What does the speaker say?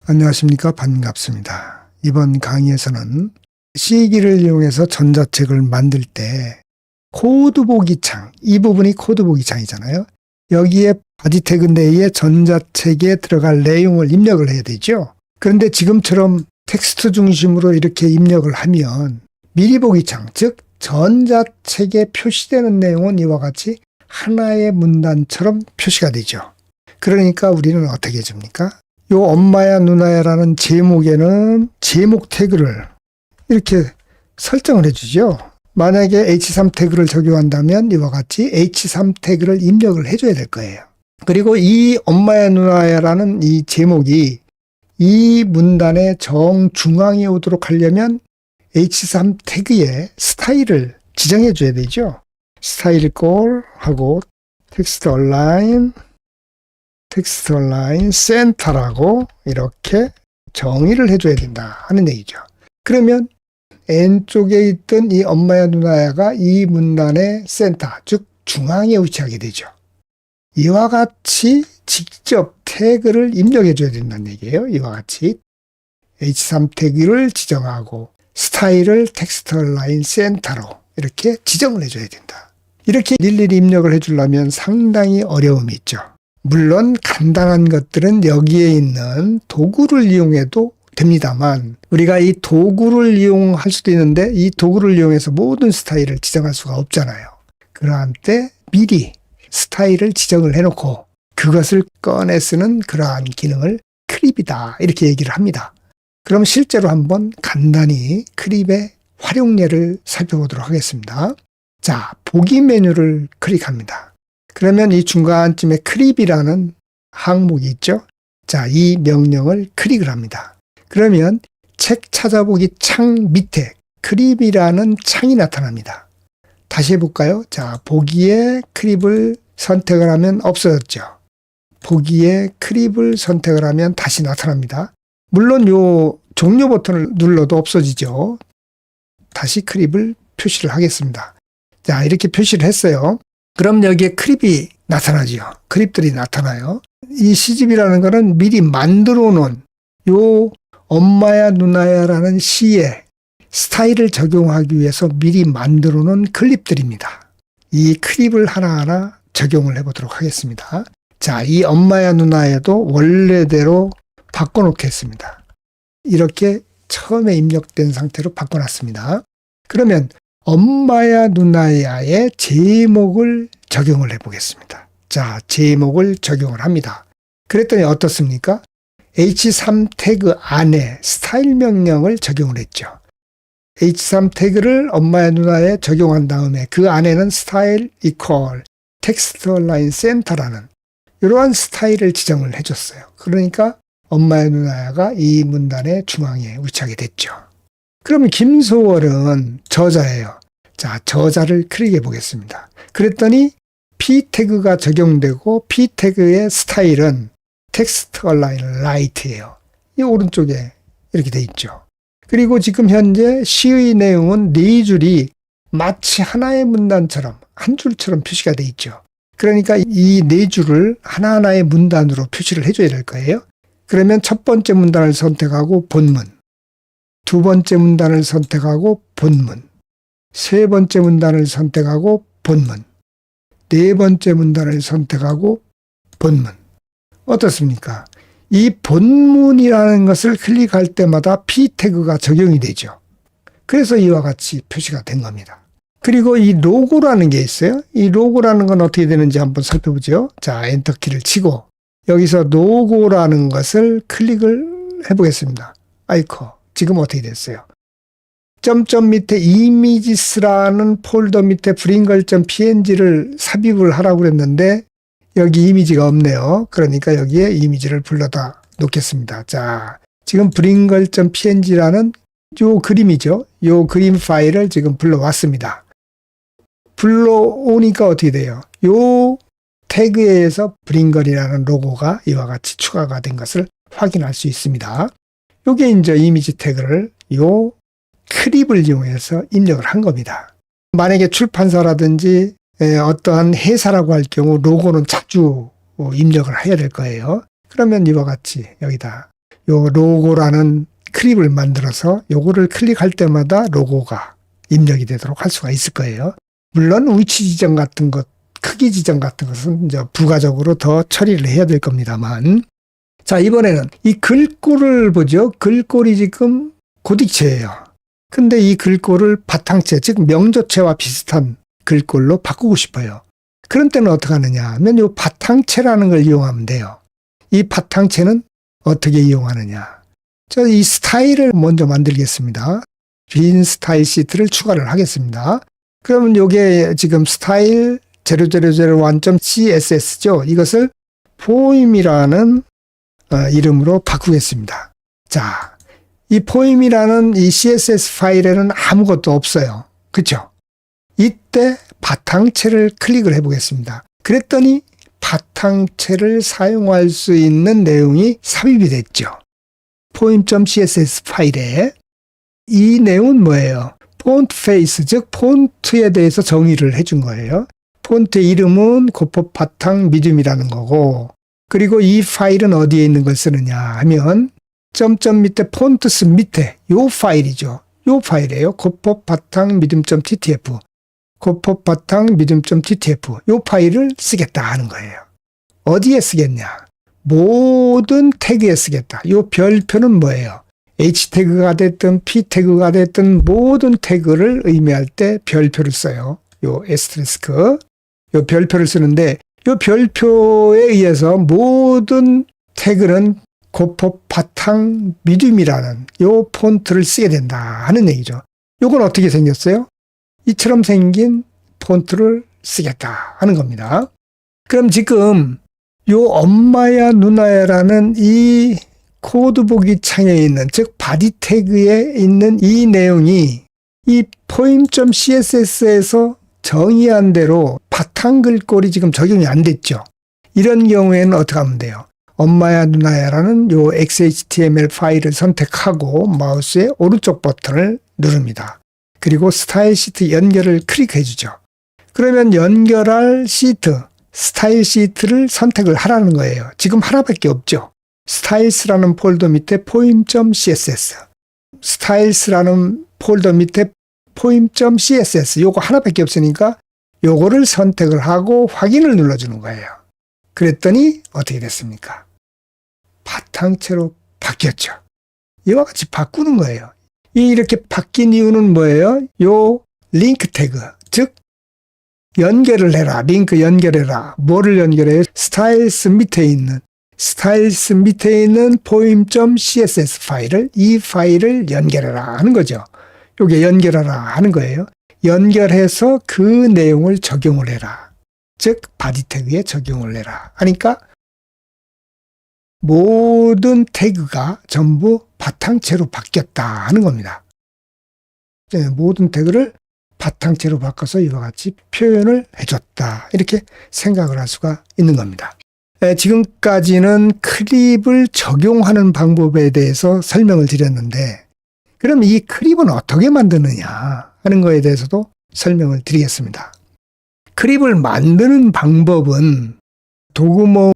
안녕하십니까. 반갑습니다. 이번 강의에서는 C기를 이용해서 전자책을 만들 때 코드 보기 창, 이 부분이 코드 보기 창이잖아요. 여기에 바디 태그 내에 전자책에 들어갈 내용을 입력을 해야 되죠. 그런데 지금처럼 텍스트 중심으로 이렇게 입력을 하면 미리 보기 창, 즉 전자책에 표시되는 내용은 이와 같이 하나의 문단처럼 표시가 되죠. 그러니까 우리는 어떻게 해줍니까? 요 엄마야 누나야라는 제목에는 제목 태그를 이렇게 설정을 해주죠. 만약에 H3 태그를 적용한다면 이와 같이 H3 태그를 입력을 해줘야 될 거예요. 그리고 이 엄마야 누나야라는 이 제목이 이 문단의 정중앙에 오도록 하려면 H3 태그의 스타일을 지정해 줘야 되죠. 스타일 꼴 하고 텍스트 얼라인 센터라고 이렇게 정의를 해줘야 된다 하는 얘기죠. 그러면 N쪽에 있던 이 엄마야 누나야가 이 문단의 센터, 즉 중앙에 위치하게 되죠. 이와 같이 직접 태그를 입력해 줘야 된다는 얘기예요. 이와 같이 H3 태그를 지정하고 스타일을 텍스트 얼라인 센터로 이렇게 지정을 해줘야 된다. 이렇게 일일이 입력을 해주려면 상당히 어려움이 있죠. 물론 간단한 것들은 여기에 있는 도구를 이용해도 됩니다만 우리가 이 도구를 이용할 수도 있는데 이 도구를 이용해서 모든 스타일을 지정할 수가 없잖아요. 그러한 때 미리 스타일을 지정을 해놓고 그것을 꺼내 쓰는 그러한 기능을 크립이다 이렇게 얘기를 합니다. 그럼 실제로 한번 간단히 크립의 활용 예를 살펴보도록 하겠습니다. 자, 보기 메뉴를 클릭합니다. 그러면 이 중간쯤에 크립이라는 항목이 있죠. 자, 이 명령을 클릭을 합니다. 그러면 책 찾아보기 창 밑에 크립이라는 창이 나타납니다. 다시 해볼까요? 자, 보기에 크립을 선택을 하면 없어졌죠. 보기에 크립을 선택을 하면 다시 나타납니다. 물론 요 종료 버튼을 눌러도 없어지죠. 다시 크립을 표시를 하겠습니다. 자, 이렇게 표시를 했어요. 그럼 여기에 크립이 나타나죠. 크립들이 나타나요. 이 시집이라는 거는 미리 만들어 놓은 요 엄마야 누나야라는 시에 스타일을 적용하기 위해서 미리 만들어 놓은 클립들입니다. 이 클립을 하나하나 적용을 해보도록 하겠습니다. 자, 이 엄마야 누나야도 원래대로 바꿔놓겠습니다. 이렇게 처음에 입력된 상태로 바꿔놨습니다. 그러면 엄마야 누나야의 제목을 적용을 해보겠습니다. 자, 제목을 적용을 합니다. 그랬더니 어떻습니까? H3 태그 안에 스타일 명령을 적용을 했죠. H3 태그를 엄마야 누나야에 적용한 다음에 그 안에는 스타일 이퀄 텍스트 얼라인 센터라는 이러한 스타일을 지정을 해줬어요. 그러니까 엄마야 누나야가 이 문단의 중앙에 위치하게 됐죠. 그러면 김소월은 저자예요. 자, 저자를 클릭해 보겠습니다. 그랬더니 P 태그가 적용되고 P 태그의 스타일은 텍스트 얼라인 라이트예요. 이 오른쪽에 이렇게 돼 있죠. 그리고 지금 현재 시의 내용은 네 줄이 마치 하나의 문단처럼 한 줄처럼 표시가 돼 있죠. 그러니까 이 네 줄을 하나하나의 문단으로 표시를 해줘야 될 거예요. 그러면 첫 번째 문단을 선택하고 본문, 두 번째 문단을 선택하고 본문, 세 번째 문단을 선택하고 본문, 네 번째 문단을 선택하고 본문. 어떻습니까? 이 본문이라는 것을 클릭할 때마다 P 태그가 적용이 되죠. 그래서 이와 같이 표시가 된 겁니다. 그리고 이 로고라는 게 있어요. 이 로고라는 건 어떻게 되는지 한번 살펴보죠. 자, 엔터키를 치고 여기서 로고라는 것을 클릭을 해보겠습니다. 아이코. 지금 어떻게 됐어요? 점점 밑에 이미지스라는 폴더 밑에 브링걸.png를 삽입을 하라고 그랬는데 여기 이미지가 없네요. 그러니까 여기에 이미지를 불러다 놓겠습니다. 자, 지금 브링걸.png라는 요 그림이죠. 요 그림 파일을 지금 불러왔습니다. 불러오니까 어떻게 돼요? 요 태그에 의해서 브링걸이라는 로고가 이와 같이 추가가 된 것을 확인할 수 있습니다. 요게 이제 이미지 태그를 요 크립을 이용해서 입력을 한 겁니다. 만약에 출판사라든지 어떠한 회사라고 할 경우 로고는 자주 입력을 해야 될 거예요. 그러면 이와 같이 여기다 요 로고라는 클립을 만들어서 요거를 클릭할 때마다 로고가 입력이 되도록 할 수가 있을 거예요. 물론 위치 지정 같은 것, 크기 지정 같은 것은 이제 부가적으로 더 처리를 해야 될 겁니다만. 자, 이번에는 이 글꼴을 보죠. 글꼴이 지금 고딕체예요. 근데 이 글꼴을 바탕체, 즉 명조체와 비슷한 글꼴로 바꾸고 싶어요. 그런 때는 어떻게 하느냐 하면 이 바탕체라는 걸 이용하면 돼요. 이 바탕체는 어떻게 이용하느냐. 이 스타일을 먼저 만들겠습니다. 빈 스타일 시트를 추가를 하겠습니다. 그러면 이게 지금 스타일 0001.css죠. 이것을 포임이라는 이름으로 바꾸겠습니다. 자, 이 포임이라는 이 CSS 파일에는 아무것도 없어요. 그렇죠? 이때 바탕체를 클릭을 해보겠습니다. 그랬더니 바탕체를 사용할 수 있는 내용이 삽입이 됐죠. poem.css 파일에 이 내용은 뭐예요? 폰트 페이스, 즉 폰트에 대해서 정의를 해준 거예요. 폰트의 이름은 고법 바탕 미디움이라는 거고, 그리고 이 파일은 어디에 있는 걸 쓰느냐 하면 점점 밑에 폰트스 밑에 요 파일이죠. 요 파일이에요. 고법 바탕 미디움.ttf 고법 바탕 미디움.ttf 요 파일을 쓰겠다 하는 거예요. 어디에 쓰겠냐? 모든 태그에 쓰겠다. 요 별표는 뭐예요? H 태그가 됐든 P 태그가 됐든 모든 태그를 의미할 때 별표를 써요. 요 에스트리스크. 요 별표를 쓰는데 요 별표에 의해서 모든 태그는 고법 바탕 미디움이라는 요 폰트를 쓰게 된다 하는 얘기죠. 요건 어떻게 생겼어요? 이처럼 생긴 폰트를 쓰겠다 하는 겁니다. 그럼 지금 요 엄마야 누나야라는 이 코드보기 창에 있는, 즉 바디 태그에 있는 이 내용이 이 poem.css에서 정의한 대로 바탕 글꼴이 지금 적용이 안 됐죠. 이런 경우에는 어떻게 하면 돼요? 엄마야 누나야라는 요 XHTML 파일을 선택하고 마우스의 오른쪽 버튼을 누릅니다. 그리고 스타일 시트 연결을 클릭해 주죠. 그러면 연결할 시트, 스타일 시트를 선택을 하라는 거예요. 지금 하나밖에 없죠. 스타일스라는 폴더 밑에 poem.css, 스타일스라는 폴더 밑에 poem.css 요거 하나밖에 없으니까 요거를 선택을 하고 확인을 눌러주는 거예요. 그랬더니 어떻게 됐습니까? 바탕체로 바뀌었죠. 이와 같이 바꾸는 거예요. 이렇게 바뀐 이유는 뭐예요? 요 링크 태그, 즉 연결을 해라, 링크 연결해라. 뭐를 연결해요? 스타일스 밑에 있는 poem.css 파일을, 이 파일을 연결해라 하는 거죠. 요게 연결하라 하는 거예요. 연결해서 그 내용을 적용을 해라. 즉 바디 태그에 적용을 해라 하니까 모든 태그가 전부 바탕체로 바뀌었다 하는 겁니다. 모든 태그를 바탕체로 바꿔서 이와 같이 표현을 해줬다. 이렇게 생각을 할 수가 있는 겁니다. 지금까지는 클립을 적용하는 방법에 대해서 설명을 드렸는데, 그럼 이 클립은 어떻게 만드느냐 하는 거에 대해서도 설명을 드리겠습니다. 클립을 만드는 방법은 도구모